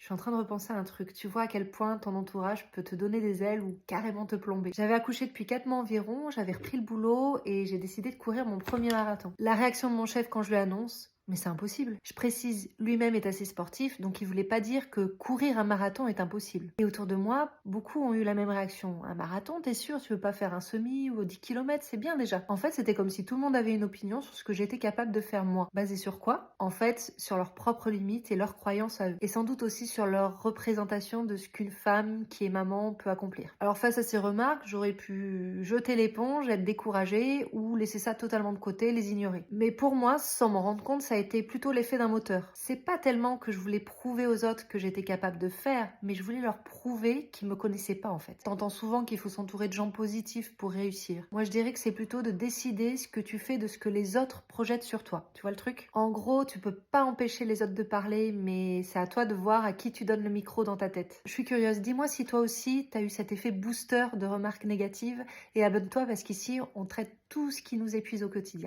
Je suis en train de repenser à un truc. Tu vois à quel point ton entourage peut te donner des ailes ou carrément te plomber. J'avais accouché depuis 4 mois environ, j'avais repris le boulot et j'ai décidé de courir mon premier marathon. La réaction de mon chef quand je lui annonce, mais c'est impossible. Je précise, lui-même est assez sportif, donc il voulait pas dire que courir un marathon est impossible. Et autour de moi, beaucoup ont eu la même réaction. Un marathon, t'es sûr, tu veux pas faire un semi ou 10 km, c'est bien déjà. En fait, c'était comme si tout le monde avait une opinion sur ce que j'étais capable de faire moi. Basé sur quoi? En fait, sur leurs propres limites et leurs croyances à eux. Et sans doute aussi sur leur représentation de ce qu'une femme qui est maman peut accomplir. Alors face à ces remarques, j'aurais pu jeter l'éponge, être découragée ou laisser ça totalement de côté, les ignorer. Mais pour moi, sans m'en rendre compte, ça a été plutôt l'effet d'un moteur. C'est pas tellement que je voulais prouver aux autres que j'étais capable de faire, mais je voulais leur prouver qu'ils me connaissaient pas en fait. T'entends souvent qu'il faut s'entourer de gens positifs pour réussir. Moi je dirais que c'est plutôt de décider ce que tu fais de ce que les autres projettent sur toi. Tu vois le truc? En gros, tu peux pas empêcher les autres de parler, mais c'est à toi de voir à qui tu donnes le micro dans ta tête. Je suis curieuse, dis-moi si toi aussi t'as eu cet effet booster de remarques négatives et abonne-toi parce qu'ici on traite tout ce qui nous épuise au quotidien.